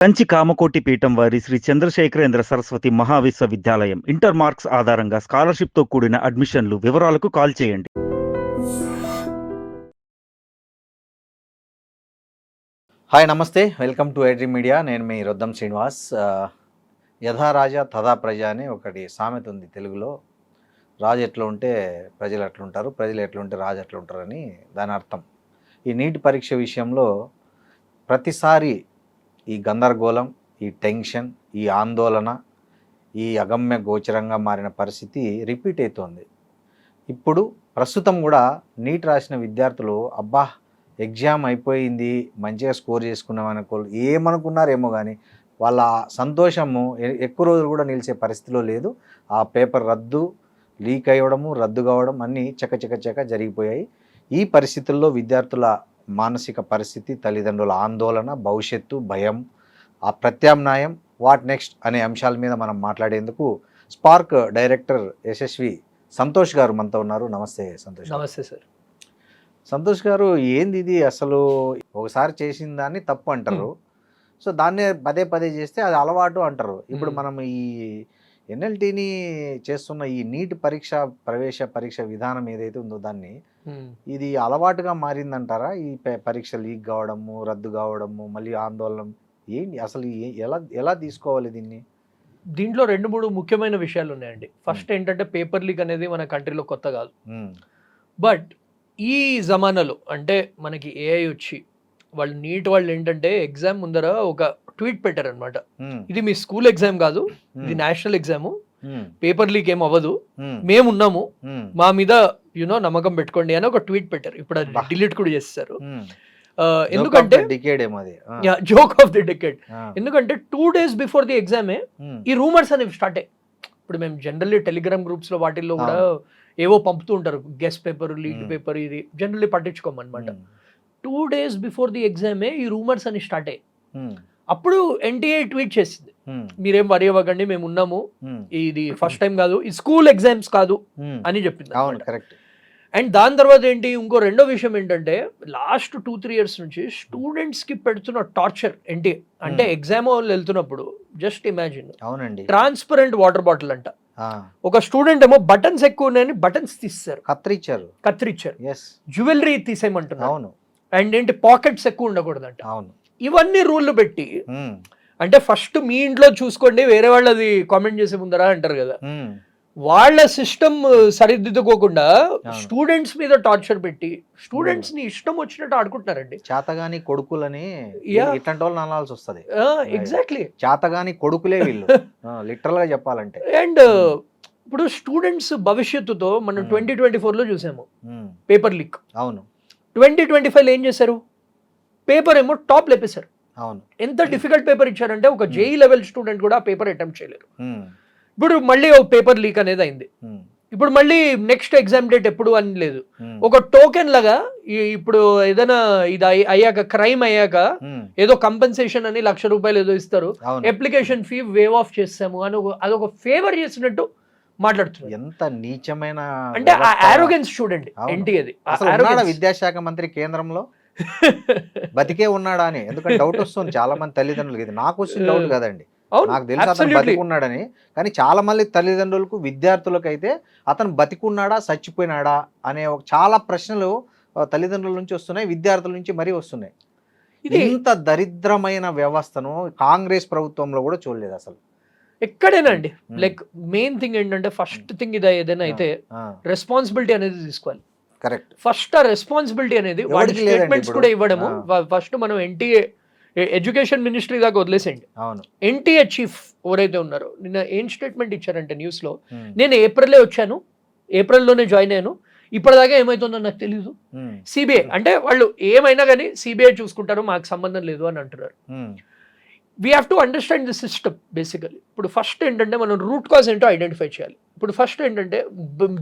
కంచి కామకోటి పీఠం వారి Shri Chandrasekharendra Saraswati మహావిశ్వవిద్యాలయం inter marks ఆధారంగా స్కాలర్షిప్తో కూడిన అడ్మిషన్లు. వివరాలకు కాల్ చేయండి. హాయ్, నమస్తే, వెల్కమ్ టు ఐడ్రీమ్ మీడియా. నేను మీ రొద్దం శ్రీనివాస్. యథా రాజా తథా ప్రజ అని ఒకటి సామెత ఉంది తెలుగులో. రాజు ఎట్లా ఉంటే ప్రజలు ఎట్లా ఉంటారు, ప్రజలు ఎట్లా ఉంటే రాజు ఎట్లా ఉంటారని దాని అర్థం. ఈ నీట్ పరీక్ష విషయంలో ప్రతిసారి ఈ గందరగోళం, ఈ టెన్షన్, ఈ ఆందోళన, ఈ అగమ్య గోచరంగా మారిన పరిస్థితి రిపీట్ అవుతోంది. ఇప్పుడు ప్రస్తుతం కూడా నీట్ రాసిన విద్యార్థులు అబ్బా ఎగ్జామ్ అయిపోయింది, మంచిగా స్కోర్ చేసుకున్నామనుకో ఏమనుకున్నారేమో కానీ వాళ్ళ సంతోషము ఎక్కువ రోజులు కూడా నిలిచే పరిస్థితిలో లేదు. ఆ పేపర్ లీక్ అయ్యడము, రద్దు కావడం అన్నీ చక జరిగిపోయాయి. ఈ పరిస్థితుల్లో విద్యార్థుల మానసిక పరిస్థితి, తల్లిదండ్రుల ఆందోళన, భవిష్యత్తు, భయం, ఆ ప్రత్యామ్నాయం, వాట్ నెక్స్ట్ అనే అంశాల మీద మనం మాట్లాడేందుకు స్పార్క్ డైరెక్టర్ యశస్వి సంతోష్ గారు మనతో ఉన్నారు. నమస్తే సంతోష్. నమస్తే సార్. సంతోష్ గారు, ఏంది ఇది? అసలు ఒకసారి చేసిన దాన్ని తప్పు అంటారు, సో దాన్నే పదే చేస్తే అది అలవాటు అంటారు. ఇప్పుడు మనం ఈ ఎన్ఎల్టీని చేస్తున్న ఈ నీట్ ప్రవేశ పరీక్ష విధానం ఏదైతే ఉందో దాన్ని ఇది అలవాటుగా మారిందంటారా? ఈ పరీక్ష లీక్ కావడము, రద్దు కావడము, మళ్ళీ ఆందోళన, ఏంటి అసలు ఎలా తీసుకోవాలి దీన్ని? దీంట్లో 2-3 ముఖ్యమైన విషయాలు ఉన్నాయండి. ఫస్ట్ ఏంటంటే పేపర్ లీక్ అనేది మన కంట్రీలో కొత్త కాదు. బట్ ఈ జమానాలో అంటే మనకి ఏఐ వచ్చి వాళ్ళు ఏంటంటే ఎగ్జామ్ ముందర ఒక ట్వీట్ పెట్టారనమాట. ఇది మీ స్కూల్ ఎగ్జామ్ కాదు, ఇది నేషనల్ ఎగ్జామ్, పేపర్ లీక్ ఏం అవ్వదు, మేమున్నాము, మా మీద నమ్మకం పెట్టుకోండి అని ఒక ట్వీట్ పెట్టారు. ఇప్పుడు అది డిలీట్ కూడా చేస్తారు. ఎందుకంటే జోక్ ఆఫ్ ది డికేడ్. ఎందుకంటే 2 days బిఫోర్ ది ఎగ్జామే ఈ రూమర్స్ అనేవి స్టార్ట్ అయ్యాయి. ఇప్పుడు మేము జనరల్లీ టెలిగ్రామ్ గ్రూప్స్ లో వాటిల్లో కూడా ఏవో పంపుతూ ఉంటారు, గెస్ట్ పేపర్, లీడ్ పేపర్, ఇది జనరల్లీ పట్టించుకోమన్నమాట. 2 days బిఫోర్ ది ఎగ్జామే ఈ రూమర్స్ అని స్టార్ట్ అయ్యాయి. అప్పుడు ఎన్టీఏ ట్వీట్ చేసింది, మీరేం వరి అవ్వకండి, మేము ఉన్నాము, ఇది ఫస్ట్ టైం కాదు, ఈ స్కూల్ ఎగ్జామ్స్ కాదు అని చెప్పింది. అండ్ దాని తర్వాత ఏంటి, ఇంకో రెండో విషయం ఏంటంటే లాస్ట్ 2-3 years నుంచి స్టూడెంట్స్ కి పెడుతున్న టార్చర్ ఏంటి అంటే, ఎగ్జామ్ వాళ్ళు వెళ్తున్నప్పుడు just imagine, transparent water bottle అంట, ఒక స్టూడెంట్ ఏమో బటన్స్ ఎక్కువ ఉన్నాయని బటన్స్ తీస్తారు, కత్తిరించారు, జ్యువెలరీ తీసేయమంటున్నారు, అండ్ ఏంటి పాకెట్స్ ఎక్కువ ఉండకూడదంట. ఇవన్నీ రూల్లు పెట్టి, అంటే ఫస్ట్ మీ ఇంట్లో చూసుకోండి, వేరే వాళ్ళది కామెంట్ చేసే ముందరా అంటారు కదా, వాళ్ళ సిస్టమ్ సరిదిద్దుకోకుండా స్టూడెంట్స్ మీద టార్చర్ పెట్టి స్టూడెంట్స్ ని ఇష్టం వచ్చినట్టు ఆడుకుంటున్నారండి. చేతగాని కొడుకులని ఇట్లాంటి వాళ్ళు అనాల్సి వస్తుంది. ఎగ్జాక్ట్లీ, చేతగాని కొడుకులే వీళ్ళు లిటరల్ గా చెప్పాలంటే. అండ్ ఇప్పుడు స్టూడెంట్స్ భవిష్యత్తుతో మనం 2024లో చూసాము పేపర్ లీక్. అవును. 2025లో ఏం చేశారు, పేపర్ ఏమో టాప్ లేపేశారు. అవును. ఎంత డిఫికల్ట్ పేపర్ ఇచ్చారంటే ఒక జేఈ లెవెల్ స్టూడెంట్ కూడా పేపర్ అటెంప్ట్ చేయలేరు. ఇప్పుడు మళ్ళీ ఒక పేపర్ లీక్ అనేది అయింది. ఇప్పుడు మళ్ళీ నెక్స్ట్ ఎగ్జామ్ డేట్ ఎప్పుడు అని లేదు. ఒక టోకెన్ లాగా ఇప్పుడు ఏదైనా ఇది అయ్యాక, క్రైమ్ అయ్యాక ఏదో కంపెన్సేషన్ అని ₹1,00,000 ఏదో ఇస్తారు, అప్లికేషన్ ఫీ వేవ్ ఆఫ్ చేస్తాము అని అదొక ఫేవర్ చేసినట్టు మాట్లాడుతున్నారు. ఎంత నీచమైన, అంటే ఆ ఆరోగెన్స్ చూడండి. ఏంటి అది? విద్యాశాఖ మంత్రి కేంద్రంలో బతికే ఉన్నాడా అని, ఎందుకంటే డౌట్ వస్తుంది చాలా మంది తల్లిదండ్రులకి. ఇది నాకు వచ్చిన డౌట్ కదండి, నాకు తెలుసు అతను బతికున్నాడని, కానీ చాలా మంది తల్లిదండ్రులకు, విద్యార్థులకు అయితే అతను బతికున్నాడా చచ్చిపోయినాడా అనే చాలా ప్రశ్నలు తల్లిదండ్రుల నుంచి వస్తున్నాయి, విద్యార్థుల నుంచి మరీ వస్తున్నాయి. ఇంత దరిద్రమైన వ్యవస్థను కాంగ్రెస్ ప్రభుత్వంలో కూడా చూడలేదు అసలు ఎక్కడైనా అండి. లైక్ మెయిన్ థింగ్ ఏంటంటే, ఫస్ట్ థింగ్ ఇది ఏదైనా అయితే రెస్పాన్సిబిలిటీ అనేది తీసుకోవాలి. కరెక్ట్. ఫస్ట్ ఆ రెస్పాన్సిబిలిటీ అనేది వాడి స్టేట్మెంట్స్ కూడా ఇవ్వడము. ఫస్ట్ మనం ఎన్టీఏ ఎడ్యుకేషన్ మినిస్ట్రీ దాకా వదిలేసేయండి. ఎన్టీఏ చీఫ్ ఎవరైతే ఉన్నారో నిన్న ఏం స్టేట్మెంట్ ఇచ్చారంటే న్యూస్ లో, నేను ఏప్రిల్లో వచ్చాను, ఏప్రిల్లోనే జాయిన్ అయ్యాను, ఇప్పటిదాకా ఏమైతుందో నాకు తెలీదు, సిబిఐ అంటే వాళ్ళు ఏమైనా కానీ సిబిఐ చూసుకుంటారు, మాకు సంబంధం లేదు అని అంటున్నారు. We have to understand the system basically. ఇప్పుడు ఫస్ట్ ఏంటంటే మనం రూట్ కాజ్ ఏంటో ఐడెంటిఫై చేయాలి. ఇప్పుడు ఫస్ట్ ఏంటంటే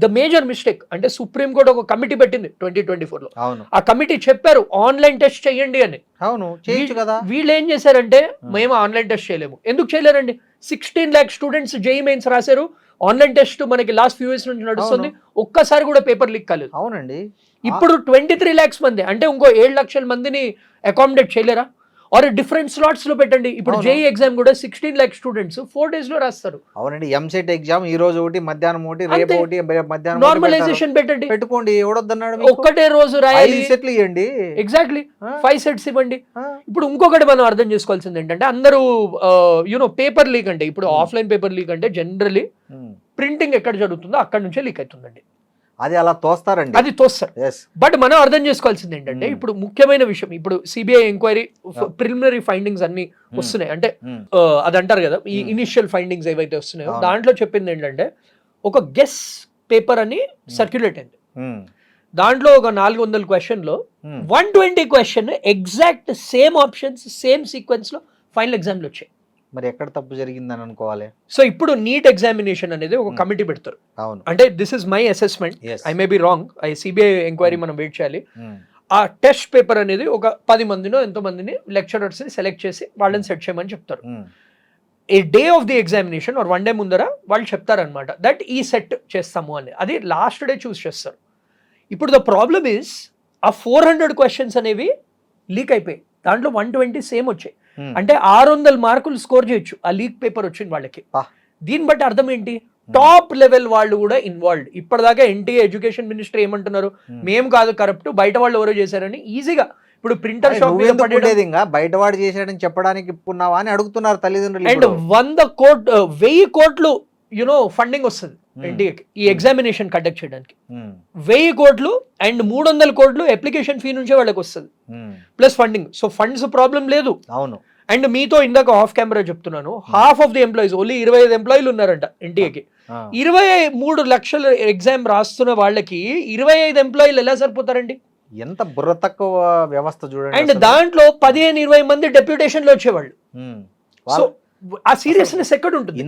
ద మేజర్ మిస్టేక్ అంటే, సుప్రీంకోర్టు ఒక కమిటీ పెట్టింది 2024లో. ఆ కమిటీ చెప్పారు ఆన్లైన్ టెస్ట్ చేయండి అని. వీళ్ళు ఏం చేశారంటే, మేము ఆన్లైన్ టెస్ట్ చేయలేము. ఎందుకు చేయలేరండి? 16 lakh స్టూడెంట్స్ జేఈ మెయిన్స్ రాశారు, ఆన్లైన్ టెస్ట్ మనకి లాస్ట్ ఫ్యూ ఇయర్స్ నుంచి నడుస్తుంది, ఒక్కసారి కూడా పేపర్ లీక్ కాలేదు. అవునండి. ఇప్పుడు 23 lakhs మంది అంటే ఇంకో 7 లక్షల మందిని అకామిడేట్ చేయలేరా? ఆర్ డిఫరెంట్ స్లాట్స్ లో పెట్టండి. ఇప్పుడు అవును. జేఈ ఎగ్జామ్ కూడా 16 lakh స్టూడెంట్స్ 4 days లో రాస్తారు. అవునండి, ఎంసెట్ ఎగ్జామ్ ఈ రోజు ఒకటి, మధ్యాహ్నం ఒకటి, రేపు అంతే. ఒకటి, మధ్యాహ్నం నార్మలైజేషన్ పెట్టండి, పెట్టుకోండి. ఎవడొద్దన్నాడు? ఒక్కటే రోజు రాయాలి. 5 సెట్లు ఇవ్వండి. ఎగ్జాక్ట్లీ ఆ? 5 sets ఇవ్వండి. ఆ? ఇప్పుడు ఇంకొకటి మనం అర్థం చేసుకోవాల్సింది ఏంటంటే, అందరూ యూనో పేపర్ లీక్ అంటే, ఇప్పుడు ఆఫ్లైన్ పేపర్ లీక్ అంటే జనరలీ ప్రింటింగ్ ఎక్కడ జరుగుతుందో అక్కడ నుంచే లీక్ అవుతుందండి. అది అలా తోస్తారండి. అది తోస్తారు. Yes. బట్ మనం అర్థం చేసుకోవాల్సింది ఏంటంటే, ఇప్పుడు ముఖ్యమైన విషయం, ఇప్పుడు సిబిఐ ఎంక్వైరీ ప్రిలిమినరీ ఫైండింగ్స్ అన్ని వస్తున్నాయి అంటే, అది అంటారు కదా, ఈ ఇనిషియల్ ఫైండింగ్స్ ఏవైతే వస్తున్నాయో దాంట్లో చెప్పింది ఏంటంటే, ఒక గెస్ పేపర్ అని సర్క్యులేట్ అయింది. దాంట్లో ఒక 400 క్వశ్చన్లో 120 question exact same options same sequence లో ఫైనల్ ఎగ్జామ్లో వచ్చాయి. మరి ఎక్కడ తప్పు జరిగిందని అనుకోవాలి? సో ఇప్పుడు నీట్ ఎగ్జామినేషన్ అనేది ఒక కమిటీ పెడతారు. అవును. అంటే this is my assessment, I may be wrong, CBI enquiry మనం వెయిట్ చేయాలి. ఆ టెస్ట్ పేపర్ అనేది ఒక 10 మందినో ఎంతో మందిని లెక్చరర్స్ ని సెలెక్ట్ చేసి వాళ్ళని సెట్ చేయమని చెప్తారు. A day of the examination or 1 day ముందర వాళ్ళు చెప్తారనమాట దట్ ఈ సెట్ చేస్తాము అని. అది లాస్ట్ డే చూస్ చేస్తారు. ఇప్పుడు ద ప్రాబ్లమ్ ఈస్ ఆ 400 క్వశ్చన్స్ అనేవి లీక్ అయిపోయాయి. దాంట్లో 120 సేమ్ వచ్చాయి. అంటే 600 మార్కులు స్కోర్ చేయొచ్చు ఆ లీక్ పేపర్ వచ్చింది వాళ్ళకి. దీన్ని బట్టి అర్థం ఏంటి, టాప్ లెవెల్ వాళ్ళు కూడా ఇన్వాల్వ్డ్. ఇప్పటిదాకా ఎన్టీఏ ఎడ్యుకేషన్ మినిస్టర్ ఏమంటున్నారు, మేము కాదు కరప్ట్, బయట వాళ్ళు ఎవరో చేశారని. ఈజీగా ఇప్పుడు ప్రింటర్ షాప్ బయటవాడు చేశాడని చెప్పడానికి ఉన్నావా అని అడుగుతున్నారు తల్లిదండ్రులు. అండ్ 1000 కోట్లు యునో ఫండింగ్ వస్తుంది ఎన్టీఏకి ఈ ఎగ్జామినేషన్ కండక్ట్ చేయడానికి. 1000 కోట్లు అండ్ 300 కోట్లు అప్లికేషన్ ఫీ నుంచే వాళ్ళకి వస్తుంది plus funding. So funds problem లేదు. అవును. అండ్ మీతో ఇందాక ఆఫ్ కెమెరా చెప్తున్నాను, half of the employees, only 25 ఎంప్లాయీలు ఉన్నారంట ఎన్టీఏకి. 23 లక్షల ఎగ్జామ్ రాస్తున్న వాళ్ళకి 25 ఎంప్లాయీలు ఎలా సరిపోతారండి? ఎంత బుర్ర తక్కువ వ్యవస్థ చూడండి. అండ్ దాంట్లో 15-20 మంది డెప్యూటేషన్ లో వచ్చేవాళ్ళు. సో ఆ సీరియస్నెస్ ఎక్కడ ఉంటుంది?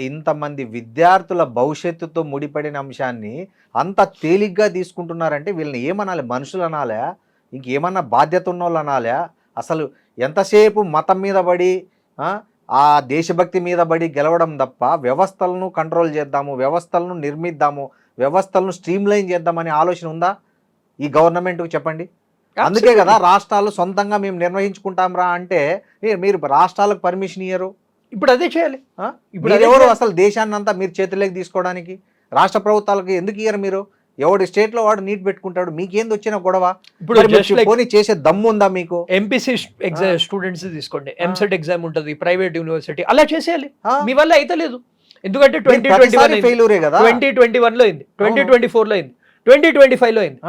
ఇంతమంది విద్యార్థుల భవిష్యత్తుతో ముడిపడిన అంశాన్ని అంత తేలిగ్గా తీసుకుంటున్నారంటే వీళ్ళని ఏమనాలి? మనుషులు అనాలా, ఇంకేమన్నా బాధ్యత ఉన్న వాళ్ళు అనాలా? అసలు ఎంతసేపు మతం మీద పడి ఆ దేశభక్తి మీద పడి గెలవడం తప్ప వ్యవస్థలను కంట్రోల్ చేద్దాము, వ్యవస్థలను నిర్మిద్దాము, వ్యవస్థలను స్ట్రీమ్లైన్ చేద్దామనే ఆలోచన ఉందా ఈ గవర్నమెంట్కి? చెప్పండి. అందుకే కదా రాష్ట్రాలు సొంతంగా మేము నిర్వహించుకుంటాం రా అంటే మీరు రాష్ట్రాలకు పర్మిషన్ ఇయ్యరు. ఇప్పుడు అదే చేయాలి. ఇప్పుడు ఎవరు అసలు దేశాన్ని అంతా మీరు చేతుల్లోకి తీసుకోవడానికి? రాష్ట్ర ప్రభుత్వాలకు ఎందుకు ఇయ్యరు మీరు? ఎవడి స్టేట్ లో వాడు నీట్ పెట్టుకుంటాడు, మీకేంది వచ్చిన గొడవ? ఇప్పుడు చేసే దమ్ము ఉందా మీకు? ఎంపీసీ స్టూడెంట్స్ తీసుకోండి, ఎంసెట్ ఎగ్జామ్ ఉంటుంది, ప్రైవేట్ యూనివర్సిటీ, అలా చేసేయాలి. మీ వల్ల అయితే లేదు. ఎందుకంటే 2021 లో అయింది, 2024 లో అయింది, 2025 లో అయింది.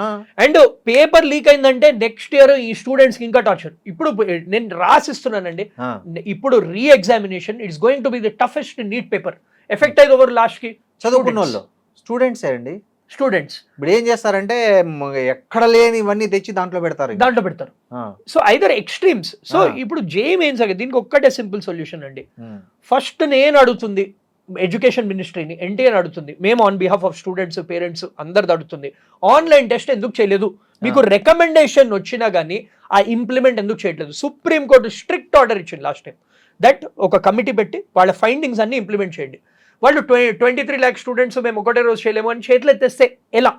అండ్ పేపర్ లీక్ అయిందంటే నెక్స్ట్ ఇయర్ ఈ స్టూడెంట్స్ కి ఇంకా టార్చర్. ఇప్పుడు నేను రాసిస్తున్నానండి, ఇప్పుడు రీ examination it's going to be the toughest neat paper. Effect అయ్యేది ఓవర్ లాస్ట్ కి చదువుకున్న వాళ్ళు స్టూడెంట్స్ అండి. స్టూడెంట్స్ ఇప్పుడు ఏం చేస్తారంటే ఎక్కడ లేని ఇవన్నీ తెచ్చి దాంట్లో పెడతారు. So either extremes. సో ఇప్పుడు జేఈ మెయిన్స్ దీనికి ఒక్కటే సింపుల్ సొల్యూషన్ అండి. ఫస్ట్ నేను అడుగుతుంది ఎడ్యుకేషన్ మినిస్ట్రీని, ఎన్టీఆర్ అడుగుతుంది, మేము on behalf of students parents అందరిది అడుగుతుంది, ఆన్లైన్ టెస్ట్ ఎందుకు చేయలేదు? మీకు రికమెండేషన్ వచ్చినా కానీ ఆ ఇంప్లిమెంట్ ఎందుకు చేయట్లేదు? సుప్రీంకోర్టు స్ట్రిక్ట్ ఆర్డర్ ఇచ్చింది లాస్ట్ టైం దట్ ఒక కమిటీ పెట్టి వాళ్ళ ఫైండింగ్స్ అన్ని ఇంప్లిమెంట్ చేయండి. వాళ్ళు 23 lakh స్టూడెంట్స్ మేము ఒకటే రోజు చేయలేము అని చేతులు ఎత్తేస్తే ఎలా?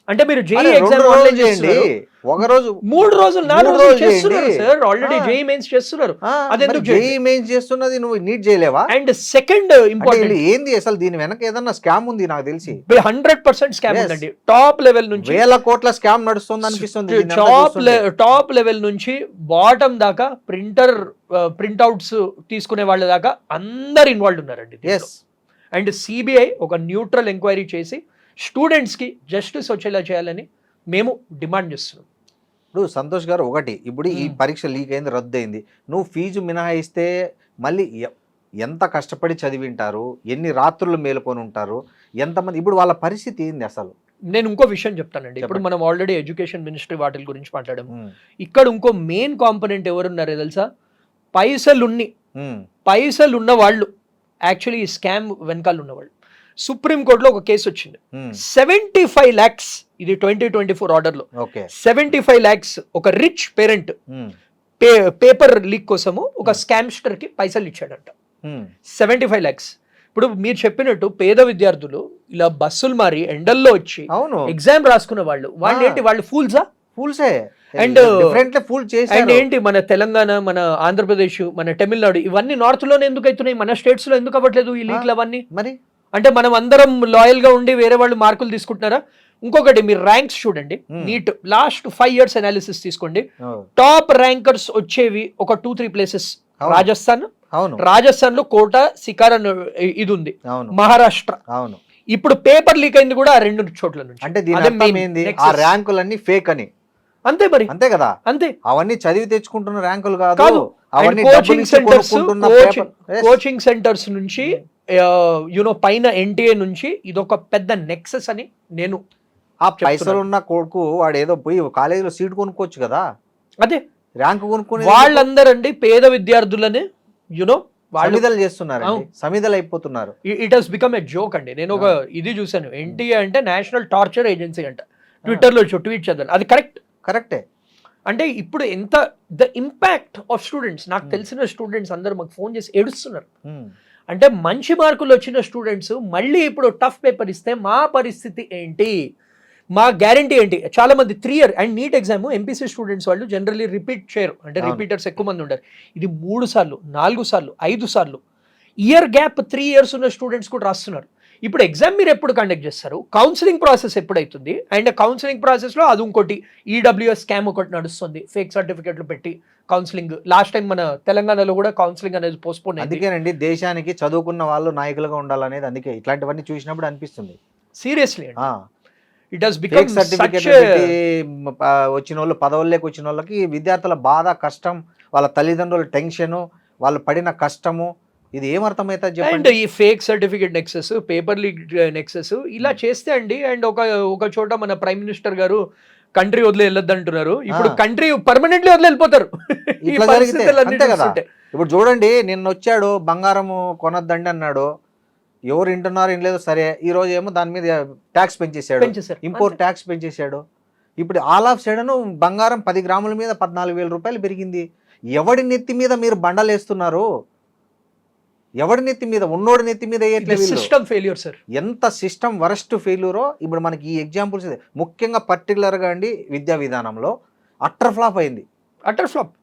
అంటే మీరు జేఈ ఎగ్జామ్ ఆన్లైన్ చేయండి, ఒక రోజు 3 రోజులు 4 రోజులు చేస్తున్నారు సార్. ఆల్రెడీ జేఈ మెయిన్స్ చేస్తున్నారు. అదెందుకు జేఈ మెయిన్స్ చేస్తున్నది నువ్వు నీట్ చేయలేవా? అండ్ సెకండ్ ఇంపార్టెంట్ ఏంది అసలు దీని వెనక ఏదన్నా స్కామ్ ఉంది? నాకు తెలిసి 100% స్కామ్ ఉందండి. టాప్ లెవెల్ నుంచి 1000 కోట్ల స్కామ్ నడుస్తుంది అనిపిస్తుంది. టాప్ లెవెల్ నుంచి బాటమ్ దాకా ప్రింట్అవుట్స్ తీసుకునే వాళ్ళ దాకా అందరు ఇన్వాల్వ్ ఉన్నారండి. అండ్ సిబిఐ ఒక న్యూట్రల్ ఎంక్వైరీ చేసి స్టూడెంట్స్కి జస్టిస్ వచ్చేలా చేయాలని మేము డిమాండ్ చేస్తున్నాం. ఇప్పుడు సంతోష్ గారు, ఒకటి ఇప్పుడు ఈ పరీక్ష లీక్ అయింది, రద్దు అయింది, నువ్వు ఫీజు మినహాయిస్తే మళ్ళీ ఎంత కష్టపడి చదివింటారు, ఎన్ని రాత్రులు మేలుకొని ఉంటారు, ఎంతమంది, ఇప్పుడు వాళ్ళ పరిస్థితి ఏంది అసలు? నేను ఇంకో విషయం చెప్తానండి. ఇప్పుడు మనం ఆల్రెడీ ఎడ్యుకేషన్ మినిస్ట్రీ వాటి గురించి మాట్లాడాము. ఇక్కడ ఇంకో మెయిన్ కాంపోనెంట్ ఎవరున్నారో తెలుసా? పైసలు ఉన్న వాళ్ళు, యాక్చువల్లీ ఈ స్కామ్ వెనకాల ఉన్నవాళ్ళు. సుప్రీంకోర్టులో ఒక కేసు వచ్చింది, 75 lakhs, ఇది 2024 ఆర్డర్లో 75 lakhs ఒక రిచ్ పేరెంట్ పేపర్ లీక్ కోసము ఒక స్కామ్స్టర్ కి పైసలు ఇచ్చాడంట. 75 lakhs. ఇప్పుడు మీరు చెప్పినట్టు పేద విద్యార్థులు ఇలా బస్సులు మారి ఎండల్లో వచ్చి ఎగ్జామ్ రాసుకున్న వాళ్ళు ఏంటి, వాళ్ళు ఫూల్సా? ఫూల్సే And, డిఫరెంట్ ఫూల్ అండ్ చేశారు. ఏంటి మన తెలంగాణ, మన ఆంధ్రప్రదేశ్, మన తమిళనాడు ఇవన్నీ నార్త్ లోనే ఎందుకు అవుతున్నాయి, మన స్టేట్స్ లో ఎందుకు అవ్వట్లేదు ఈ లీక్లు అవన్నీ? మరి అంటే మనం అందరం లాయల్ గా ఉండి వేరే వాళ్ళు మార్కులు తీసుకుంటున్నారా? ఇంకొకటి మీరు ర్యాంక్స్ చూడండి, నీట్ లాస్ట్ 5 years అనాలిసిస్ తీసుకోండి, టాప్ ర్యాంకర్స్ వచ్చేవి ఒక 2-3 ప్లేసెస్. అవును. రాజస్థాన్, అవును రాజస్థాన్ లో కోటా సికార్ అని ఇది ఉంది, అవును మహారాష్ట్ర. అవును. ఇప్పుడు పేపర్ లీక్ అయింది కూడా ఆ 2 చోట్ల నుంచి. అంటే దీని అదే అర్థం main ఏంది? ఆ nexus. ర్యాంకులన్నీ ఫేక్ అని. అంతే మరి, అంతే కదా, అంతే. అవన్నీ చదివి తెచ్చుకుంటున్న ర్యాంకులు కాదు, కాదు. అవన్నీ coaching centres, paper. Coaching centres నుంచి యునో పైన ఎన్టీఏ నుంచి ఇదొక పెద్ద నెక్సెస్ అని నేను ఆ పైసలు ఉన్న కొడుకు వాడు ఏదో పోయి కాలేజీలో సీట్ కొనుక్కోవచ్చు కదా, అదే ర్యాంక్ కొనుక్కుని వాళ్ళందరండి పేద విద్యార్థులని యునో వాళ్ళు సమిధలు చేస్తున్నారండి, సమిధలు అయిపోతున్నారు. It has become a joke అండి. నేను ఒక ఇది చూసాను, ఎన్టీఏ అంటే నేషనల్ టార్చర్ ఏజెన్సీ అంట, ట్విట్టర్ లో ట్వీట్ చేద్దాను, అది కరెక్టే. అంటే ఇప్పుడు ఎంత ద ఇంపాక్ట్ ఆఫ్ స్టూడెంట్స్, నాకు తెలిసిన స్టూడెంట్స్ అందరూ మాకు ఫోన్ చేసి ఏడుస్తున్నారు. అంటే మంచి మార్కులు వచ్చిన స్టూడెంట్స్ మళ్ళీ ఇప్పుడు టఫ్ పేపర్ ఇస్తే మా పరిస్థితి ఏంటి, మా గ్యారంటీ ఏంటి? చాలా మంది 3 year and NEET exam MPC students వాళ్ళు జనరల్లీ రిపీట్ చేయరు, అంటే రిపీటర్స్ ఎక్కువ మంది ఉంటారు. ఇది 3 సార్లు 4 సార్లు 5 సార్లు ఇయర్ గ్యాప్ 3 years ఉన్న స్టూడెంట్స్ కూడా రాస్తున్నారు. ఇప్పుడు ఎగ్జామ్ మీరు ఎప్పుడు కండక్ట్ చేస్తారు, కౌన్సిలింగ్ ప్రాసెస్ ఎప్పుడైతుంది, అండ్ కౌన్సిలింగ్ ప్రాసెస్లో అది ఇంకోటి ఈడబ్ల్యూఎస్ స్కామ్ ఒకటి నడుస్తుంది, ఫేక్ సర్టిఫికెట్లు పెట్టి కౌన్సిలింగ్. లాస్ట్ టైం మన తెలంగాణలో కూడా కౌన్సిలింగ్ అనేది పోస్ట్పోన్ అయింది. అందుకేనండి దేశానికి చదువుకున్న వాళ్ళు నాయకులుగా ఉండాలనేది, అందుకే ఇట్లాంటివన్నీ చూసినప్పుడు అనిపిస్తుంది seriously. It has fake become certificate వచ్చిన వాళ్ళు, పదవుల్లోకి వచ్చిన వాళ్ళకి విద్యార్థుల బాధ, కష్టం, వాళ్ళ తల్లిదండ్రుల టెన్షన్, వాళ్ళు పడిన కష్టము, ఇది ఏమర్థమైతే అండ్ చెప్పండి. ఈ fake certificate nexus, paper leak nexus ఇలా చేస్తే అండి, అండ్ ఒక చోట మన ప్రైమ్ మినిస్టర్ గారు కంట్రీ వదిలే వెళ్ళొద్దు అంటున్నారు. ఇప్పుడు కంట్రీ పర్మనెంట్లీ వదిలి వెళ్ళిపోతారు ఈ ఇట్లా జరిగితే. పరిస్థితులన్నీ అంతే కదా, చూస్తుంటే. ఇప్పుడు చూడండి, నిన్న వచ్చాడు బంగారం కొనొద్దండి అన్నాడు, ఎవరు వింటున్నారు ఏం లేదు, సరే. ఈ రోజు ఏమో దాని మీద ట్యాక్స్ పెంచేశాడు, ఇంపోర్ట్ ట్యాక్స్ పెంచేశాడు. ఇప్పుడు ఆల్ ఆఫ్ సడన్ బంగారం 10 గ్రాముల మీద 14,000 రూపాయలు పెరిగింది. ఎవడి నెత్తి మీద మీరు బండలు వేస్తున్నారు? ఎవడి నెత్తి మీద? ఉన్నోడి నెత్తి మీద వేయట్లేదు. సిస్టమ్ ఫెయిల్యూర్ సార్, ఎంత సిస్టమ్ వరస్ట్ ఫెయిల్యూరో. ఇప్పుడు మనకి ఈ ఎగ్జాంపుల్స్ ముఖ్యంగా పర్టికులర్గా అండి విద్యా విధానంలో అట్టర్ ఫ్లాప్ అయింది. Utter flop.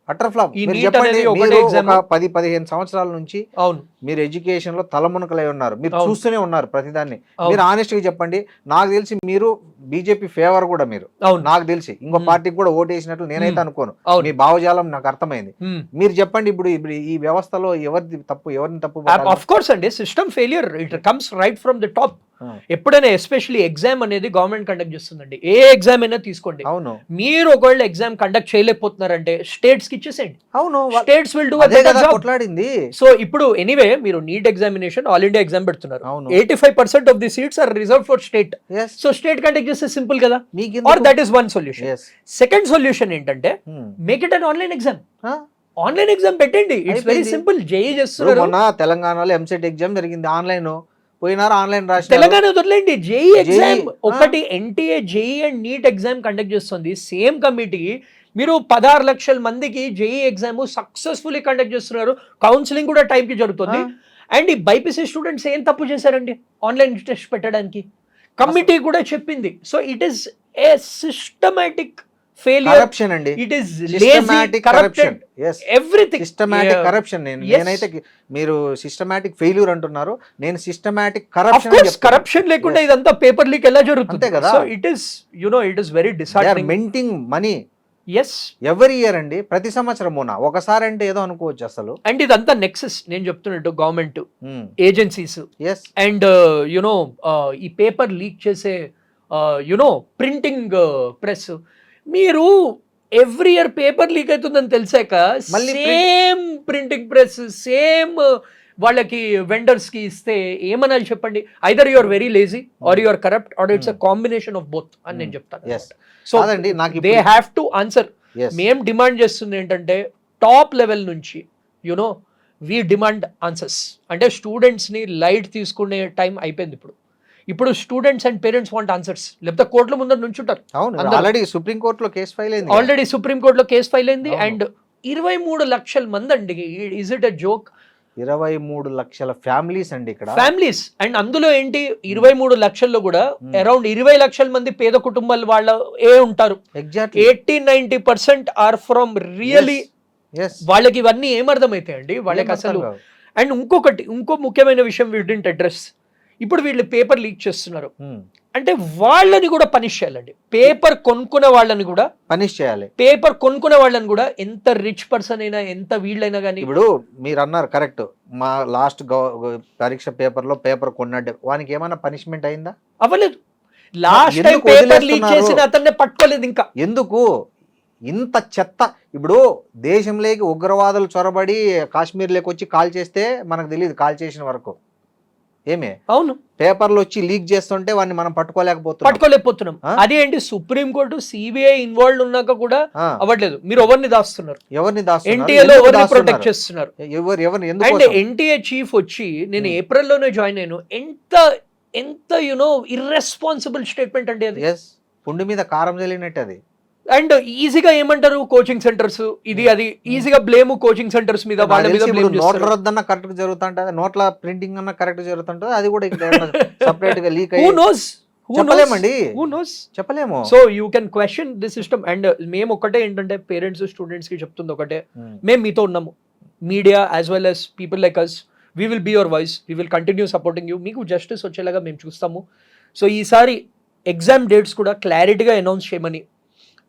ఈ NEET చెప్పండి, అనేది ఒకటే మీరు exam. ఒక 10-15 సంవత్సరాల నుంచి అవును, మీరు ఎడ్యుకేషన్ లో తలమునకలై ఉన్నారు, మీరు అవును. చూస్తూనే ఉన్నారు ప్రతిదాన్ని. అవును. మీరు ఆనెస్ట్ గా చెప్పండి, నాకు తెలిసి మీరు బీజేపీ ఫేవర్ కూడా, మీరు అవును, నాకు తెలిసి ఇంకో పార్టీకి కూడా ఓటేసినట్లు నేనైతే అనుకోను. అవును. మీ భావజాలం నాకు అర్థమైంది. Hmm. మీరు చెప్పండి, ఇప్పుడు ఇప్పుడు ఈ వ్యవస్థలో ఎవరిని తప్పు పట్టాలి? ఆఫ్ కోర్స్ అండి, system failure it comes right from the top. Hmm. ఎప్పుడైనా ఎస్పెషల్లీ ఎగ్జామ్ అనేది గవర్నమెంట్ కండక్ట్ చేస్తుందండి, ఏ ఎగ్జామ్ అయినా తీసుకోండి. అవును మీరు ఒకవేళ ఎగ్జామ్ కండక్ట్ చేయలేకపోతున్నారంటే స్టేట్స్ కి ఇచ్చేసేయండి, అవును, స్టేట్స్ విల్ డూ అదే కదా కొట్లాడింది. సో ఇప్పుడు ఎనీవే మీరు NEET examination all India exam పెడుతున్నారు, అవును. 85% of the seats are reserve for state. Yes. So state conduct చేస్తే సింపుల్ కదా, మీకు or that is one solution. Yes. Second solution ఏంటంటే Hmm. Make it an online exam. Huh? Online exam పెట్టండి, it's very అయిపోయింది. Simple. JEE ఇప్పుడు చేస్తున్నారు, మొన్న తెలంగాణలో ఎంసెట్ ఎగ్జామ్ జరిగింది, ఆన్లైన్ పోయినారు, ఆన్లైన్ రాసి తెలంగాణ వదిలేండి. జేఈ ఎగ్జామ్ JEE, ఒకటి NTA JEE and NEET exam conduct చేస్తుంది సేమ్ కమిటీ. మీరు 16 లక్షల మందికి జేఈ ఎగ్జామ్ సక్సెస్ఫుల్లీ కండక్ట్ చేస్తున్నారు, కౌన్సిలింగ్ కూడా టైంకి జరుగుతుంది. అండ్ ఈ బైపీసీ స్టూడెంట్స్ ఏం తప్పు చేశారండి ఆన్లైన్ టెస్ట్ పెట్టడానికి? కమిటీ కూడా చెప్పింది. So it is a systematic failure, corruption అండి, it is systematic corruption. Yes. Everything systematic corruption. నేనైతే మీరు సిస్టమాటిక్ ఫెయిల్యూర్ అంటున్నారు, నేను సిస్టమాటిక్ కరప్షన్. కరప్షన్ లేకుండా ఇదంతా పేపర్ లీక్ ఎలా జరుగుతుంది అంతే కదా. So it is it is very disheartening. Minting money yes, ఎవరి ఇయర్ అండి, ప్రతి సంవత్సరం ఒకసారి అంటే ఏదో అనుకోవచ్చు అసలు. అండ్ ఇదంతా నెక్సెస్ నేను చెప్తున్నట్టు గవర్నమెంట్ ఏజెన్సీస్ ఎస్ అండ్ ఈ పేపర్ లీక్ చేసే ప్రింటింగ్ ప్రెస్. మీరు ఎవ్రీ ఇయర్ పేపర్ లీక్ అవుతుందని తెలిసాక మళ్ళీ సేమ్ ప్రింటింగ్ ప్రెస్ సేమ్ వాళ్ళకి వెండర్స్ కి ఇస్తే ఏమనాలి చెప్పండి? Either your very lazy or your corrupt or it's a combination of both అని నేను చెప్తాను. సో కాదండి, నాకు they have to answer. Yes. మేం డిమాండ్ చేస్తుంది ఏంటంటే టాప్ లెవెల్ నుంచి వి డిమాండ్ ఆన్సర్స్. అంటే స్టూడెంట్స్ ని లైట్ తీసుకునే టైం అయిపోయింది ఇప్పుడు students and parents want answers, లేకపోతే కోర్టుల ముందర నుంచుంటారు. అవును, ఆల్రెడీ సుప్రీం కోర్టులో కేసు ఫైల్ అయింది, ఆల్రెడీ సుప్రీం కోర్టులో కేసు ఫైల్ అయింది. అండ్ 23 లక్షల మంది అండి, ఇజ్ ఇట్ ఎ జోక్? 23 లక్షల ఫ్యామిలీస్ అండి ఇక్కడ. ఫ్యామిలీస్. అండ్ అందులో ఏంటి 23 లక్షల్లో కూడా అరౌండ్ 20 లక్షల మంది పేద కుటుంబాలు వాళ్ళ ఉంటారు. Exactly 80-90% are from really. వాళ్ళకి ఇవన్నీ ఏమర్థమైతాయండి వాళ్ళకి అసలు. అండ్ ఇంకో ముఖ్యమైన విషయం వీ డిడ్ంట్ అడ్రస్. ఇప్పుడు వీళ్ళు పేపర్ లీక్ చేస్తున్నారు అంటే వాళ్ళని కూడా పనిష్ చేయాలండి. పేపర్ కొనుక్కునే వాళ్ళని కూడా పనిష్ చేయాలి. పేపర్ కొనుక్కునే వాళ్ళని కూడా, ఎంత రిచ్ పర్సన్ అయినా ఎంత వీళ్ళైనా కానీ. ఇప్పుడు మీరు అన్నారు కరెక్ట్, మా లాస్ట్ పరీక్ష పేపర్ లో పేపర్ కొన్నాడు, వానికి ఏమైనా పనిష్మెంట్ అయిందా? అవ్వలేదు. లాస్ట్ టైం పేపర్ లీక్ చేసిన అతన్నే పట్టుకోలేదు ఇంకా. ఎందుకు ఇంత చెత్త? ఇప్పుడు దేశంలోకి ఉగ్రవాదులు చొరబడి కాశ్మీర్లోకి వచ్చి కాల్ చేస్తే మనకు తెలియదు, కాల్ చేసిన వరకు ఏమే. అవును, పేపర్లు వచ్చి లీక్ చేస్తుంటే వాడిని మనం పట్టుకోలేకపోతున్నాం. అదేంటి సుప్రీం కోర్టు సిబిఐ ఇన్వాల్వ్ ఉన్నాక కూడా అవ్వట్లేదు. మీరు ఎవరిని దాస్తున్నారు? ఎన్టీఏలో ఎవరిని ప్రొటెక్ట్ చేస్తున్నారు? అండ్ ఎన్టీఏ చీఫ్ వచ్చి నేను ఏప్రిల్లోనే జాయిన్ అయ్యాను. ఎంత యునో ఇర్రెస్పాన్సిబుల్ స్టేట్మెంట్ అండి అది. పుండు మీద కారం చల్లినట్టు అది. అండ్ ఈజీగా ఏమంటారు కోచింగ్ సెంటర్స్ ఇది అది ఈజీగా బ్లేమ్ కోచింగ్ సెంటర్స్ మీద వాళ్ళ మీద బ్లేమ్ చేస్తారు. నోట్ల రద్దన్న కరెక్ట్ జరుగుతుంటది, నోట్ల ప్రింటింగ్ అన్న కరెక్ట్ జరుగుతుంటది, అది కూడా సెపరేట్ గా లీక్ హూ నోస్ చెప్పలేము. So you can question the system. And మేము ఒకటే ఏంటంటే పేరెంట్స్ స్టూడెంట్స్ కి చెప్తుంది ఒకటే, మేము మీతో ఉన్నాము. Media as well as people like us, we will be your voice, we will continue supporting you. మీకు జస్టిస్ వచ్చేలాగా మేము చూస్తాము. సో ఈసారి ఎగ్జామ్ డేట్స్ కూడా క్లారిటీగా అనౌన్స్ చేయమని,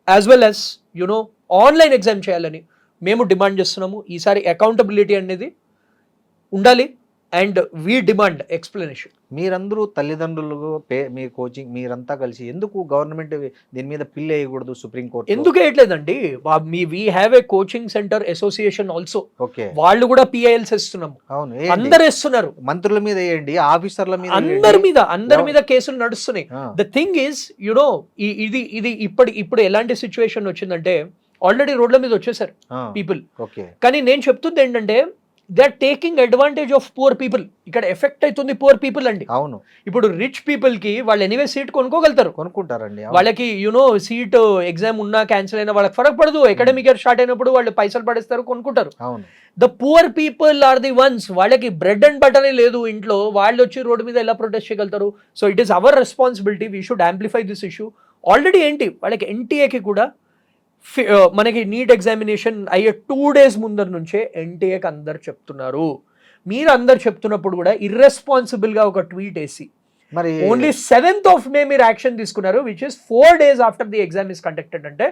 as well as you know online exam చేయాలని మేము డిమాండ్ చేస్తున్నాము. ఈసారి అకౌంటబిలిటీ అనేది ఉండాలి. And we demand explanation. మీరందరూ తల్లిదండ్రులు మీ కోచింగ్ మీరంతా కలిసి ఎందుకు గవర్నమెంట్ దీని మీద పిల్ వేయకూడదు సుప్రీంకోర్టు? ఎందుకు వేయట్లేదండి? We have a coaching centre association also. Okay, వాళ్ళు కూడా పిఐఎల్స్ ఇస్తున్నాము. అవును, అందరు ఇస్తున్నారు. మంత్రుల మీద వేయండి, ఆఫీసర్ల మీద, అందరి మీద కేసులు నడుస్తున్నాయి. ద థింగ్ ఈస్ యునో ఇది ఇప్పుడు ఎలాంటి సిచ్యువేషన్ వచ్చిందంటే ఆల్రెడీ రోడ్ల మీద వచ్చేసారు పీపుల్. కానీ నేను చెప్తుంది ఏంటంటే they are taking advantage of poor people. ఇక్కడ ఎఫెక్ట్ అవుతుంది పూర్ పీపుల్ అండి. అవును, ఇప్పుడు రిచ్ పీపుల్ కి వాళ్ళు ఎనీవే సీట్ కొనుక్కుంటారండి. వాళ్ళకి యునో సీట్ ఎగ్జామ్ ఉన్నా క్యాన్సిల్ అయినా వాళ్ళకి ఫరక్ పడదు. అకాడమిక్ ఇయర్ స్టార్ట్ అయినప్పుడు వాళ్ళు పైసలు పడేస్తారు, కొనుక్కుంటారు. The poor people are the ones, వాళ్ళకి బ్రెడ్ అండ్ బటర్ లేదు ఇంట్లో, వాళ్ళు వచ్చి రోడ్డు మీద ఎలా ప్రొటెస్ట్ చేయగలుగుతారు? So it is our responsibility, we should amplify this issue. Already ఏంటి వాళ్ళకి ఎన్టీఏకి కూడా మనకి నీట్ ఎగ్జామినేషన్ అయ్యే 2 days ముందర నుంచే ఎన్టీఏకి అందరు చెప్తున్నారు. మీరు అందరు చెప్తున్నప్పుడు కూడా ఇర్రెస్పాన్సిబుల్ గా ఒక ట్వీట్ వేసి మరి ఓన్లీ 7th of May మీరు యాక్షన్ తీసుకున్నారు, which is 4 days after the exam is conducted. అంటే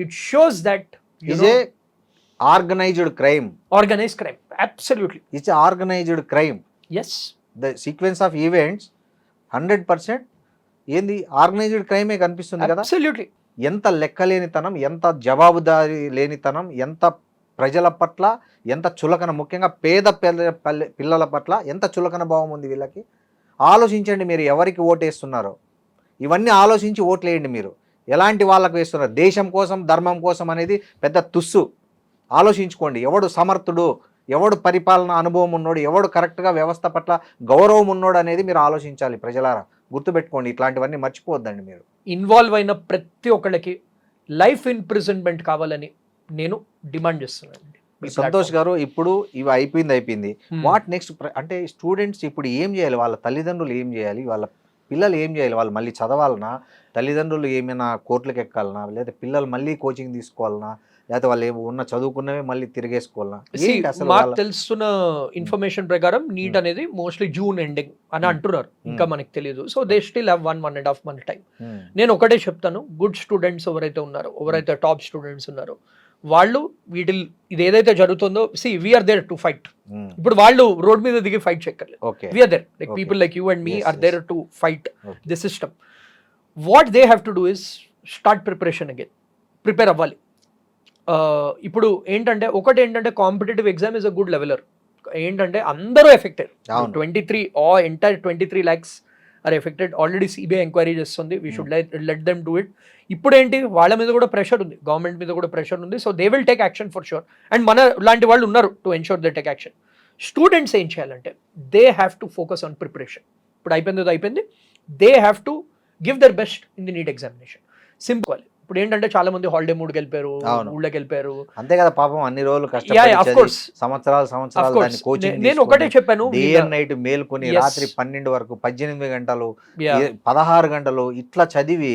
it shows that organised crime. Absolutely it's organised crime. Yes, the sequence of events 100% ఏంది ఆర్గనైజ్డ్ క్రైమే కనిపిస్తుంది కదా. అబ్సల్యూట్లీ. ఎంత లెక్కలేనితనం, ఎంత జవాబుదారీ లేనితనం, ఎంత ప్రజల పట్ల ఎంత చులకన, ముఖ్యంగా పేద పిల్లల పట్ల ఎంత చులకన భావం ఉంది వీళ్ళకి. ఆలోచించండి, మీరు ఎవరికి ఓటేస్తున్నారో ఇవన్నీ ఆలోచించి ఓట్లేయండి. మీరు ఎలాంటి వాళ్ళకు వేస్తున్నారు? దేశం కోసం, ధర్మం కోసం అనేది పెద్ద తుస్సు. ఆలోచించుకోండి, ఎవడు సమర్థుడు, ఎవడు పరిపాలన అనుభవం ఉన్నోడు, ఎవడు కరెక్ట్గా వ్యవస్థ పట్ల గౌరవం ఉన్నోడు అనేది మీరు ఆలోచించాలి. ప్రజలారా గుర్తుపెట్టుకోండి, ఇట్లాంటివన్నీ మర్చిపోవద్దండి. మీరు ఇన్వాల్వ్ అయిన ప్రతి ఒక్కళ్ళకి లైఫ్ ఇంప్రిజన్మెంట్ కావాలని నేను డిమాండ్ చేస్తున్నాను. సంతోష్ గారు, ఇప్పుడు ఇవి అయిపోయింది. What next? అంటే స్టూడెంట్స్ ఇప్పుడు ఏం చేయాలి? వాళ్ళ తల్లిదండ్రులు ఏం చేయాలి? వాళ్ళ పిల్లలు ఏం చేయాలి? వాళ్ళు మళ్ళీ చదవాలనా? తల్లిదండ్రులు ఏమైనా కోర్టులకు ఎక్కాలనా? లేదా పిల్లలు మళ్ళీ కోచింగ్ తీసుకోవాలనా? లేకపోతే వాళ్ళు ఉన్న చదువుకున్నవే మళ్ళీ తిరిగేసుకోవాలనా? మాకు తెలుస్తున్న ఇన్ఫర్మేషన్ ప్రకారం నీట్ అనేది మోస్ట్లీ జూన్ ఎండింగ్ అని అంటున్నారు. ఇంకా మనకి తెలియదు. So they still have 1.5 month time. నేను ఒకటే చెప్తాను, గుడ్ స్టూడెంట్స్ ఎవరైతే ఉన్నారో, ఎవరైతే టాప్ స్టూడెంట్స్ ఉన్నారో, వాళ్ళు ఇది ఏదైతే జరుగుతుందో, వీఆర్ దేర్ టు ఫైట్. ఇప్పుడు వాళ్ళు రోడ్ మీద దిగి ఫైట్ చేయక్కర్లేదు. We are there, like people like you and me are there to fight the system. What they have to do is start preparation again. Prepare అవ్వాలి. ఇప్పుడు ఏంటంటే competitive exam is a good leveller. ఏంటంటే అందరూ affected. 23 lakhs are affected. Already CBI enquiry చేస్తుంది. We should let them do it. ఇప్పుడు ఏంటి, వాళ్ళ మీద కూడా ప్రెషర్ ఉంది, గవర్నమెంట్ మీద కూడా ప్రెషర్ ఉంది. So they will take action for sure. And మన లాంటి వాళ్ళు ఉన్నారు to ensure they take action. Students ఏం చేయాలంటే they have to focus on preparation. ఇప్పుడు అయిపోయింది. They have to give there best in the neat examination. Simple. ఇప్పుడు ఏంటంటే చాలా మంది హాలిడే మూడ్కి వెళ్ళిపోయారు, అవును. ఊళ్ళకి వెళ్ళిపోయారు. అంతే కదా పాపం, అన్ని రోజులు Yeah, కష్టపడి of చదివి course. సంవత్సరాలు Of course. దాన్ని కోచింగ్ నేను ఒకటే చెప్పాను, డే వీళ్ళ- అండ్ నైట్ మేల్కొని Yes. రాత్రి 12 వరకు 18 గంటలు Yeah. 16 గంటలు ఇట్లా చదివి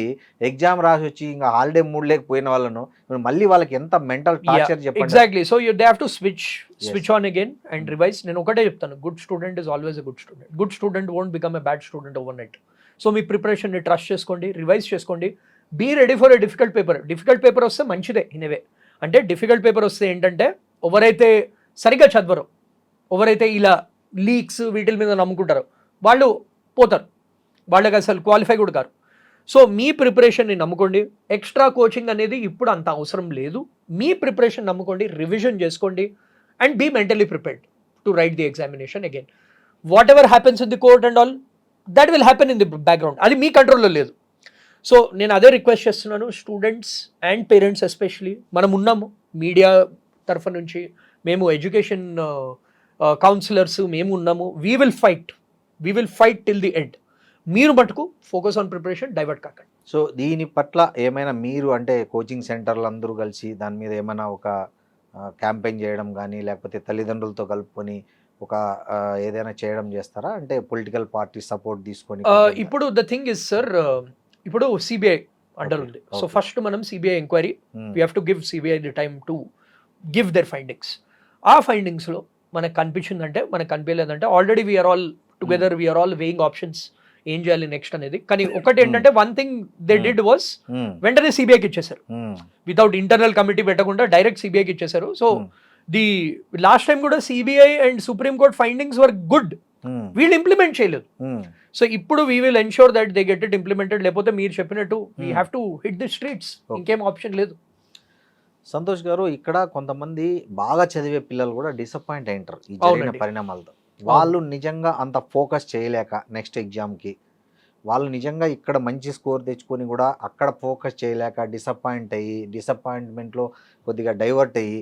ఎగ్జామ్ రాసి వచ్చి ఇంకా హాలిడే మూడ్ లేకపోయిన వాళ్ళను మళ్ళీ వాళ్ళకి ఎంత మెంటల్ టార్చర్ చెప్పండి. Exactly. So they have to switch Yes. On again and revise. నేను ఒకటే చెప్తాను, good student is always a good student. Good student won't become a bad student over night. So మీ ప్రిపరేషన్ని ట్రస్ట్ చేసుకోండి, revise చేసుకోండి, be ready for a difficult paper. Difficult paper వస్తే మంచిదే ఇన్వే. అంటే డిఫికల్ట్ పేపర్ వస్తే ఏంటంటే ఎవరైతే సరిగ్గా చదవరో, ఎవరైతే ఇలా లీక్స్ వీటి మీద నమ్ముకుంటారో వాళ్ళు పోతారు, వాళ్ళకి అసలు క్వాలిఫై కూడా కారు. సో మీ ప్రిపరేషన్ని నమ్ముకోండి. ఎక్స్ట్రా కోచింగ్ అనేది ఇప్పుడు అంత అవసరం లేదు. మీ ప్రిపరేషన్ నమ్ముకోండి, రివిజన్ చేసుకోండి and be mentally prepared to write the examination again. Whatever happens in the court and all, that will happen in the background. అది మీ కంట్రోల్లో లేదు. సో నేను అదే రిక్వెస్ట్ చేస్తున్నాను, స్టూడెంట్స్ అండ్ పేరెంట్స్ ఎస్పెషలీ. మనం ఉన్నాము మీడియా తరఫు నుంచి, మేము ఎడ్యుకేషన్ కౌన్సిలర్స్ మేము ఉన్నాము. We will fight till the end. మీరు మటుకు ఫోకస్ ఆన్ ప్రిపరేషన్, డైవర్ట్ కాకండి. సో దీని పట్ల ఏమైనా మీరు అంటే కోచింగ్ సెంటర్లు అందరూ కలిసి దాని మీద ఏమైనా ఒక క్యాంపెయిన్ చేయడం కానీ, లేకపోతే తల్లిదండ్రులతో కలుపుకొని ఒక ఏదైనా చేయడం చేస్తారా? అంటే పొలిటికల్ పార్టీ సపోర్ట్ తీసుకొని. ఇప్పుడు ద థింగ్ ఇస్ సార్, ఇప్పుడు సిబిఐ అండర్ ఉంది. సో ఫస్ట్ మనం CBI enquiry, we have to give CBI the time to give their findings. ఆ ఫైండింగ్స్లో మనకు కనిపించిందంటే, మనకు కనిపించలేదంటే, already we are all together, we are all weighing options ఏం చేయాలి నెక్స్ట్ అనేది. కానీ ఒకటి ఏంటంటే, one thing they did was వెంటనే సిబిఐకి ఇచ్చేసారు, వితౌట్ ఇంటర్నల్ కమిటీ పెట్టకుండా డైరెక్ట్ సిబిఐకి ఇచ్చేసారు. సో ది లాస్ట్ టైం కూడా CBI and supreme court findings were good, వీళ్ళు ఇంప్లిమెంట్ చేయలేదు. సో ఇప్పుడు we will ensure that they get it implemented. లేకపోతే మీరు చెప్పినట్టు we have to hit the streets, ఇంకేం ఆప్షన్ లేదు. సంతోష్ గారు, ఇక్కడ కొంతమంది బాగా చదివే పిల్లలు కూడా డిసప్పాయింట్ అయింటారు ఈ జరిగిన పరిణామాలతో. వాళ్ళు నిజంగా అంత ఫోకస్ చేయలేక నెక్స్ట్ ఎగ్జామ్కి, వాళ్ళు నిజంగా ఇక్కడ మంచి స్కోర్ తెచ్చుకొని కూడా అక్కడ ఫోకస్ చేయలేక డిసప్పాయింట్ అయ్యి, డిసప్పాయింట్మెంట్లో కొద్దిగా డైవర్ట్ అయ్యి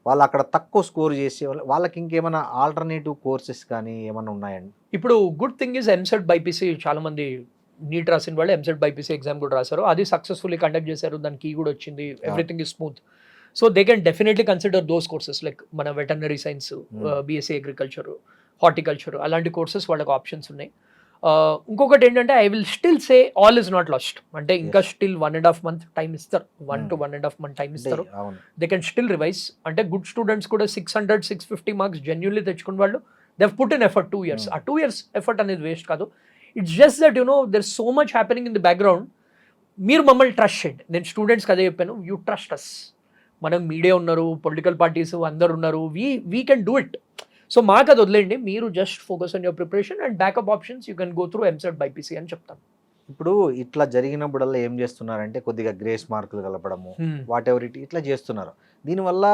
వాళ్ళు అక్కడ తక్కువ స్కోర్ చేసే వాళ్ళకి ఇంకేమైనా ఆల్టర్నేటివ్ కోర్సెస్ కానీ ఏమైనా ఉన్నాయండి? ఇప్పుడు good thing is EAMCET BiPC, చాలా మంది నీట్ రాసిన వాళ్ళు ఎంసెట్ బైపీసీ ఎగ్జామ్ కూడా రాశారు, అది సక్సెస్ఫుల్లీ కండక్ట్ చేశారు, దానికి కీ కూడా వచ్చింది, everything is smooth. So they can definitely consider those courses like మన veterinary science, BSc agriculture, horticulture, అలాంటి కోర్సెస్ వాళ్ళకి ఆప్షన్స్ ఉన్నాయి. ఇంకొకటి ఏంటంటే, I will still say all is not lost. అంటే ఇంకా స్టిల్ 1.5 month టైం ఇస్తారు, 1 to 1.5 month టైం ఇస్తారు. They can still revise. అంటే గుడ్ స్టూడెంట్స్ కూడా 600-650 మార్క్స్ జెన్యున్లీ తెచ్చుకున్న వాళ్ళు, they have put in effort 2 years. ఆ 2 years ఎఫర్ట్ అనేది వేస్ట్ కాదు. It's just that there is so much happening in the background. మీరు మమ్మల్ని ట్రస్ట్ చేయండి. నేను స్టూడెంట్స్కి అదే చెప్పాను, యూ ట్రస్ట్ అస్. మనం మీడియా ఉన్నారు, పొలిటికల్ పార్టీస్ అందరు ఉన్నారు, we can do it. So మాకు అది వదిలేండి, మీరు just focus on your preparation and backup options you can go through EAMCET BiPC అని చెప్తాను. ఇప్పుడు ఇట్లా జరిగినప్పుడల్లా ఏం చేస్తున్నారంటే కొద్దిగా గ్రేస్ మార్కులు కలపడము, వాట్ ఎవర్ ఇట్లా చేస్తున్నారు. దీనివల్ల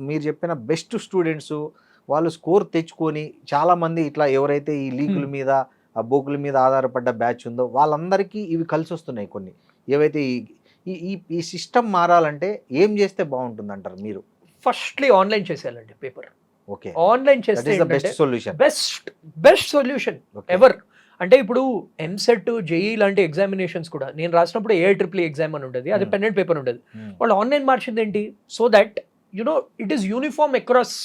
మీరు చెప్పిన బెస్ట్ స్టూడెంట్స్ వాళ్ళు స్కోర్ తెచ్చుకొని చాలామంది ఇట్లా ఎవరైతే ఈ లీకుల మీద, ఆ బోకుల మీద ఆధారపడ్డ బ్యాచ్ ఉందో వాళ్ళందరికీ ఇవి కలిసి వస్తున్నాయి. కొన్ని ఏవైతే ఈ సిస్టమ్ మారాలంటే ఏం చేస్తే బాగుంటుంది అంటారు మీరు? ఫస్ట్లీ ఆన్లైన్ చేసేయాలండి పేపర్. ఓకే, ఆన్లైన్ చేస్తే బెస్ట్ సొల్యూషన్ ఎవర్. అంటే ఇప్పుడు ఎంసెట్, జేఈ లాంటి ఎగ్జామినేషన్స్ కూడా నేను రాసినప్పుడు AIEEE ఎగ్జామ్ అని ఉండేది, అది పెండెంట్ పేపర్ ఉండేది. వాళ్ళు ఆన్లైన్ మార్చింది ఏంటి? So that it is uniform across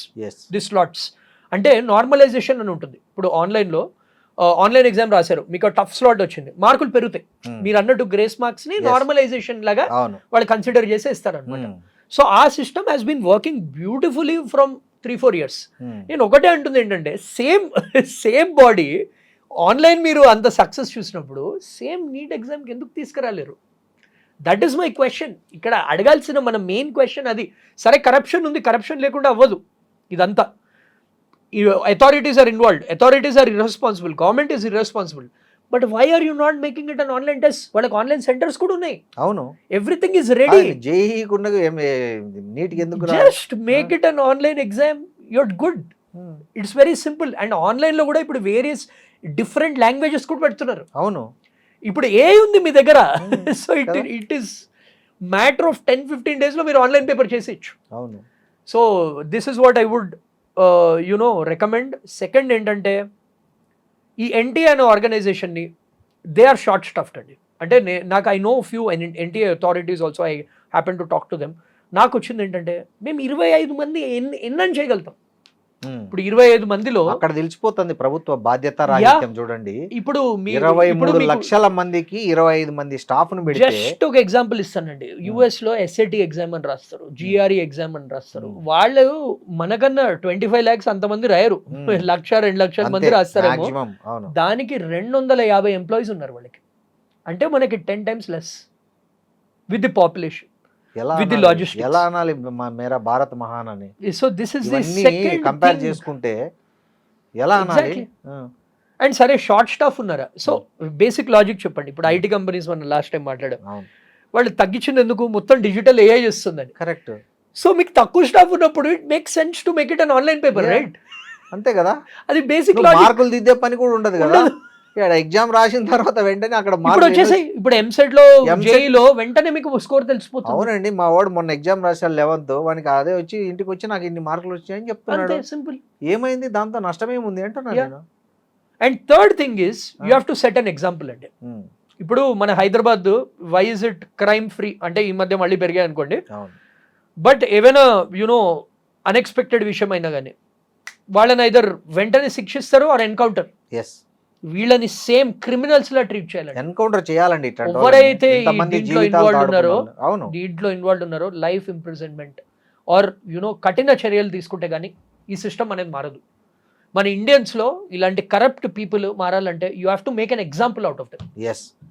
the slots. అంటే నార్మలైజేషన్ అని ఉంటుంది. ఇప్పుడు ఆన్లైన్లో ఆన్లైన్ ఎగ్జామ్ రాశారు, మీకు టఫ్ స్లాట్ వచ్చింది, మార్కులు పెరుగుతాయి. మీరు అన్నట్టు గ్రేస్ మార్క్స్ ని నార్మలైజేషన్ లాగా వాళ్ళు కన్సిడర్ చేసి ఇస్తారు అనమాట. సో ఆ system has been working beautifully from 3-4 years. నేను ఒకటే అంటుంది ఏంటంటే, సేమ్ బాడీ ఆన్లైన్ మీరు అంత సక్సెస్ చూసినప్పుడు సేమ్ నీట్ ఎగ్జామ్కి ఎందుకు తీసుకురాలేరు? That is my question. ఇక్కడ అడగాల్సిన మన మెయిన్ క్వశ్చన్ అది. సరే, కరప్షన్ ఉంది, కరప్షన్ లేకుండా అవ్వదు ఇదంతా. Authorities are involved, authorities are irresponsible, government is irresponsible. But why are you not making it an online test? వాళ్ళకి ఆన్లైన్ సెంటర్స్ కూడా ఉన్నాయి. అవును, everything is ready. Just make it an online exam, you're good. It's very simple. And online లో కూడా ఇప్పుడు various different languages కూడా పెడుతున్నారు. అవును, ఇప్పుడు ఏ ఉంది మీ దగ్గర? So it is matter of 10-15 days లో మీరు ఆన్లైన్ పేపర్ చేసేయచ్చు. అవును. So this is what I would recommend. Second ఏంటంటే, ఈ ఎన్టీఏ అనే ఆర్గనైజేషన్ని దే ఆర్ షార్ట్ స్టఫ్డ్ అండి. అంటే నాకు I know few NTA authorities also I happen to talk to them. నాకు వచ్చింది ఏంటంటే మేము 25 మంది ఎన్నని చేయగలుగుతాం. ఇప్పుడు 25 మందిలో అక్కడ తెలిసిపోతుంది ప్రభుత్వ బాధ్యత రాహిత్యం. చూడండి, ఇప్పుడు 23 లక్షల మందికి 25 మంది స్టాఫ్ ను పెడితే, జస్ట్ ఒక ఎగ్జాంపుల్ ఇస్తానండి. యుఎస్ లో SAT ఎగ్జామ్ అని రాస్తారు, GRE ఎగ్జామ్ అని రాస్తారు. వాళ్ళు మనకన్నా 25 lakhs అంతమంది రాయరు, 1-2 లక్షల మంది రాస్తారేమో. దానికి 250 ఎంప్లాయీస్ ఉన్నారు వాళ్ళకి. అంటే మనకి 10 times less with the population, with the logistics. ఎలా అనాలి మేరా భారత్ మహాన్ అని. So this is the second compare చేసుకుంటే ఎలా అనాలి. అండ్ సరే షార్ట్ స్టాఫ్ ఉన్నారా? సో బేసిక్ లాజిక్ చెప్పండి. ఇప్పుడు IT కంపెనీస్ మనం లాస్ట్ టైం మాట్లాడాం, వాళ్ళు తగ్గించింది ఎందుకు? మొత్తం డిజిటల్ AI చేస్తుందని. కరెక్ట్. సో మీకు తక్కువ స్టాఫ్ ఉన్నప్పుడు it make sense to make it an online paper, right? అంతే కదా. అది బేసిక్ లాజిక్. మార్కులు దిద్దే పని కూడా ఉండదు కదా. ఎగ్జామ్ రాసిన తర్వాత వెంటనే అక్కడ వచ్చేసాయి. ఇప్పుడు ఎంసెట్ లో JEE లో వెంటనే మీకు స్కోర్ తెలిసిపోతుంది. అవునండి, మా వాడు మొన్న ఎగ్జామ్ రాశాడు 11th, వానికి అదే వచ్చి ఇంటికి వచ్చి నాకు ఇన్ని మార్కులు వచ్చాయని చెప్తున్నాడు. సింపుల్. ఏమైంది దాంతో? నష్టమేముంది అంటున్నాను. And third thing is you have to set an example అండి. ఇప్పుడు మన Hyderabad why is it crime free అంటే ఈ మధ్య మళ్ళీ పెరిగాయి అనుకోండి, బట్ ఏమైనా యూనో అన్ఎక్స్పెక్టెడ్ విషయం అయినా కానీ వాళ్ళని ఐదర్ వెంటనే శిక్షిస్తారు ఆర్ ఎన్కౌంటర్. వీళ్ళని సేమ్ క్రిమినల్స్ లా ట్రీట్ చేయాలండి, ఎన్కౌంటర్ చేయాలండి. ఎవరైతే దీంట్లో ఇన్వాల్వ్ ఉన్నారో లైఫ్ ఇంప్రిజన్మెంట్ ఆర్ యూనో కఠిన చర్యలు తీసుకుంటే గానీ ఈ సిస్టమ్ అనేది మారదు. మన ఇండియన్స్ లో ఇలాంటి కరప్ట్ పీపుల్ మారాలంటే you have to make an example out of them.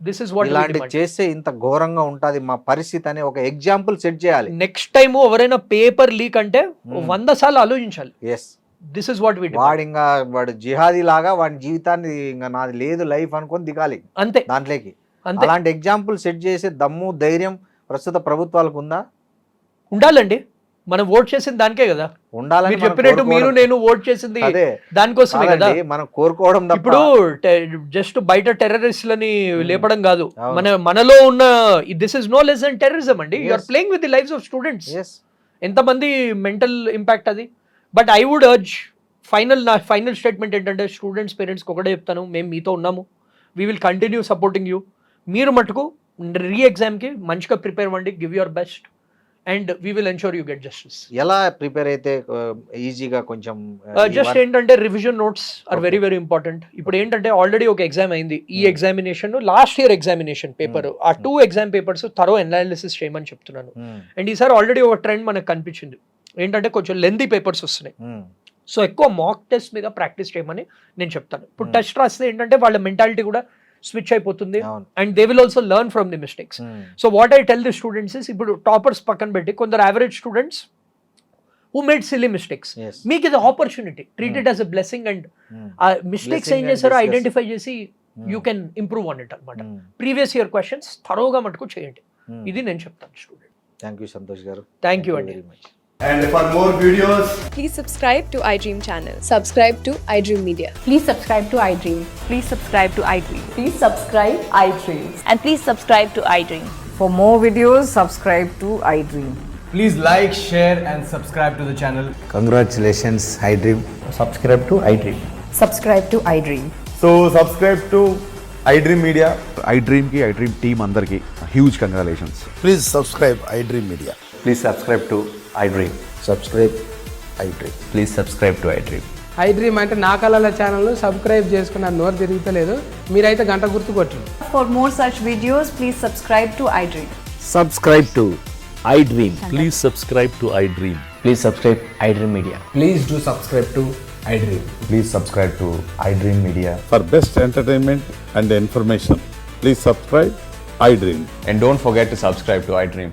This is what ఇలాంటి చేస్తే ఇంత ఘోరంగా ఉంటది మా పరిస్థితి అనే ఒక ఎగ్జాంపుల్ సెట్ చేయాలి. నెక్స్ట్ టైం ఎవరైనా పేపర్ లీక్ అంటే 100 సార్లు ఆలోచించాలి. This is what we do. వాడు జిహాదీ లాగా వాడి జీవితాన్ని ఇంకా నాది లేదు లైఫ్ అనుకొని దిగాలి అంతే దాంట్లోకి. అలాంటి ఎగ్జాంపుల్ సెట్ చేసే దమ్ము ధైర్యం ప్రస్తుత ప్రభుత్వాలకు ఉందా? ఉండాలండి. మనం ఓట్ చేసింది దానికే కదా. ఉండాలని చెప్పినట్టు మీరు నేను ఓట్ చేసింది దానికోసమే కదా. మనం కోరుకోవడం ఇప్పుడు జస్ట్ బయట టెర్రరిస్టులని లేపడం కాదు, మనలో ఉన్న this is no less than terrorism అండి. You are playing with the lives of students. ఎంతమంది మెంటల్ ఇంపాక్ట్ అది. బట్ ఐ వుడ్ అర్జ్ నా ఫైనల్ స్టేట్మెంట్ ఏంటంటే స్టూడెంట్స్ పేరెంట్స్కి ఒకటే చెప్తాను, మేము మీతో ఉన్నాము, we will continue supporting you. మీరు మటుకు ఎగ్జామ్కి మంచిగా ప్రిపేర్ అవ్వండి, give your best and we will ensure you get justice. ఎలా ప్రిపేర్ అయితే ఈజీగా కొంచెం జస్ట్ ఏంటంటే revision notes are very very important. ఇప్పుడు ఏంటంటే ఆల్రెడీ ఒక ఎగ్జామ్ అయింది, ఈ examination last year examination paper, ఆ 2 ఎగ్జామ్ పేపర్స్ థరో అనాలిసిస్ చేయమని చెప్తున్నాను. అండ్ ఈసారి ఆల్రెడీ ఒక ట్రెండ్ మనకు కనిపించింది ఏంటంటే కొంచెం లెందీ పేపర్స్ వస్తున్నాయి. సో ఎక్కువ మాక్ టెస్ట్ మీద ప్రాక్టీస్ చేయమని నేను చెప్తాను. ఇప్పుడు టెస్ట్ రాస్తే ఏంటంటే వాళ్ళ మెంటాలిటీ కూడా స్విచ్ అయిపోతుంది and they will also learn from the mistakes. So what I tell the students is, ఇప్పుడు టాపర్స్ పక్కన పెట్టి కొందరు average students who made silly mistakes, మీకు ఇది opportunity, treat it as a blessing and ఆ mistakes ఏం చేశారో ఐడెంటిఫై చేసి you can improve on it అనమాట. ప్రీవియస్ ఇయర్ క్వశ్చన్స్ థరోగా మటుకు చేయండి, ఇది నేను చెప్తాను స్టూడెంట్. థ్యాంక్ యూ సంతోష్ గారు. థ్యాంక్ యూ అండి. And for more videos, please subscribe to iDream channel. Subscribe to iDream Media. Please subscribe to iDream. Please subscribe to iDream. Please subscribe iDream. And please subscribe to iDream. For more videos, subscribe to iDream. please like, share and subscribe to the channel. Congratulations, iDream. Subscribe to iDream. Subscribe to iDream. So subscribe to iDream Media. iDream ki iDream team andarki huge congratulations. Please subscribe iDream Media. Please subscribe to iDream. Subscribe iDream. Please subscribe to iDream. iDream అంటే నా కళల channel subscribe చేసుకున్న నోరు తిరుగుతలేదు, మీరైతే గంట గుర్తు కొట్టండి. For more such videos, please subscribe to iDream. Subscribe to iDream. Please subscribe to iDream. Please subscribe iDream Media. Please do subscribe to iDream. Please subscribe to iDream Media. For best entertainment and information, please subscribe iDream. And don't forget to subscribe to iDream.